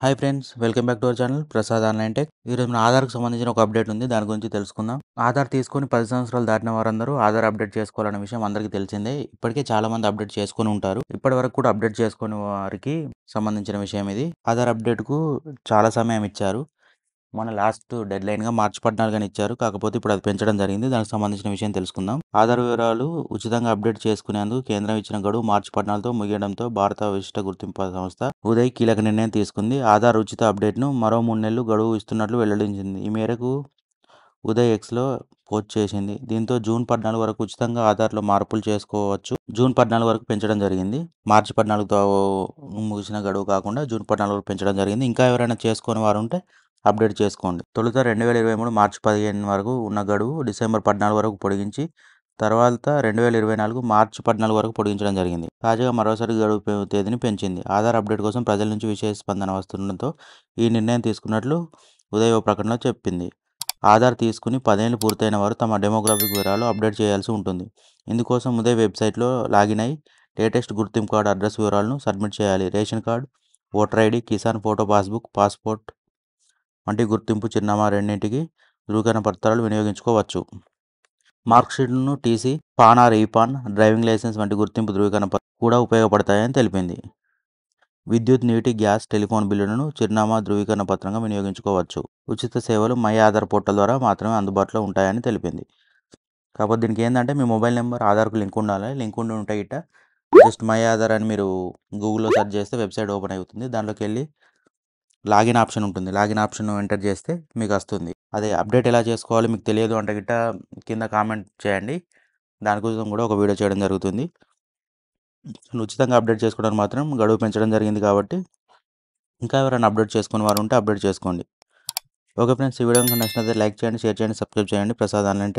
Hi friends, welcome back to our channel Prasad online tech. ఈరోజు మన ఆధార్కి సంబంధించిన ఒక అప్డేట్ ఉంది, దాని గురించి తెలుసుకుందాం. ఆధార్ తీసుకొని 10 సంవత్సరాలు దాటిన వారందరూ ఆధార్ అప్డేట్ చేసుకోవాలనే విషయం అందరికీ తెలిసిందే. ఇప్పటికే చాలా మంది అప్డేట్ చేసుకొని ఉంటారు. ఇప్పటి వరకు కూడా అప్డేట్ చేసుకుని వారికి సంబంధించిన విషయం ఇది. ఆధార్ అప్డేట్కు చాలా సమయం ఇచ్చారు. మన లాస్ట్ డెడ్ లైన్గా మార్చి 14 ఇచ్చారు. కాకపోతే ఇప్పుడు అది పెంచడం జరిగింది. దానికి సంబంధించిన విషయం తెలుసుకుందాం. ఆధార్ వివరాలు ఉచితంగా అప్డేట్ చేసుకునేందుకు కేంద్రం ఇచ్చిన గడువు మార్చి 14తో ముగియడంతో భారత విశిష్ట గుర్తింపు సంస్థ ఉదయ్ కీలక నిర్ణయం తీసుకుంది. ఆధార్ ఉచిత అప్డేట్ను మరో 3 నెలలు గడువు ఇస్తున్నట్లు వెల్లడించింది. ఈ మేరకు ఉదయ్ ఎక్స్లో పోస్ట్ చేసింది. దీంతో జూన్ 14 వరకు ఉచితంగా ఆధార్లో మార్పులు చేసుకోవచ్చు. జూన్ 14 వరకు పెంచడం జరిగింది. మార్చి 14తో ముగిసిన గడువు కాకుండా జూన్ 14 వరకు పెంచడం జరిగింది. ఇంకా ఎవరైనా చేసుకునే వారు ఉంటే అప్డేట్ చేసుకోండి. తొలుత 2023 మార్చి 15 వరకు ఉన్న గడువు డిసెంబర్ 14 వరకు పొడిగించి తర్వాత 2024 మార్చి 14 వరకు పొడిగించడం జరిగింది. తాజాగా మరోసారి గడువు తేదీని పెంచింది. ఆధార్ అప్డేట్ కోసం ప్రజల నుంచి విశేష స్పందన వస్తుండటంతో ఈ నిర్ణయం తీసుకున్నట్లు ఉదయ్ ఓ ప్రకటనలో చెప్పింది. ఆధార్ తీసుకుని 10 ఏళ్లు పూర్తయిన వారు తమ డెమోగ్రాఫిక్ వివరాలు అప్డేట్ చేయాల్సి ఉంటుంది. ఇందుకోసం ఉదయ్ వెబ్సైట్లో లాగిన్ అయి లేటెస్ట్ గుర్తింపు కార్డు అడ్రస్ వివరాలను సబ్మిట్ చేయాలి. Ration card, voter ID, Kisan photo passbook, passport వంటి గుర్తింపు చిరునామా రెండింటికి ధృవీకరణ పత్రాలు వినియోగించుకోవచ్చు. మార్క్షీట్ను TC, PAN or e PAN, driving licence వంటి గుర్తింపు ధృవీకరణ కూడా ఉపయోగపడతాయని తెలిపింది. విద్యుత్, నీటి, గ్యాస్, టెలిఫోన్ బిల్లులను చిరునామా ధృవీకరణ పత్రంగా వినియోగించుకోవచ్చు. ఉచిత సేవలు మై ఆధార్ పోర్టల్ ద్వారా మాత్రమే అందుబాటులో ఉంటాయని తెలిపింది. కాకపోతే దీనికి ఏంటంటే మీ మొబైల్ నెంబర్ ఆధార్కు లింక్ ఉండాలి. లింక్ ఉంటే గిట్ట జస్ట్ మై ఆధార్ అని మీరు గూగుల్లో సెర్చ్ చేస్తే వెబ్సైట్ ఓపెన్ అవుతుంది. దాంట్లోకి వెళ్ళి లాగిన్ ఆప్షన్ ఉంటుంది. లాగిన్ ఆప్షన్ ఎంటర్ చేస్తే మీకు వస్తుంది. అదే అప్డేట్ ఎలా చేసుకోవాలి మీకు తెలియదు అంటే గిట్ట కింద కామెంట్ చేయండి. దానికోసం కూడా ఒక వీడియో చేయడం జరుగుతుంది. ఉచితంగా అప్డేట్ చేసుకోవడానికి మాత్రం గడువు పెంచడం జరిగింది కాబట్టి ఇంకా ఎవరైనా అప్డేట్ చేసుకునే వారు ఉంటే అప్డేట్ చేసుకోండి. ఓకే ఫ్రెండ్స్, ఈ వీడియో కనుక నచ్చినట్లయితే లైక్ చేయండి, షేర్ చేయండి, సబ్స్క్రైబ్ చేయండి. Prasad online tech.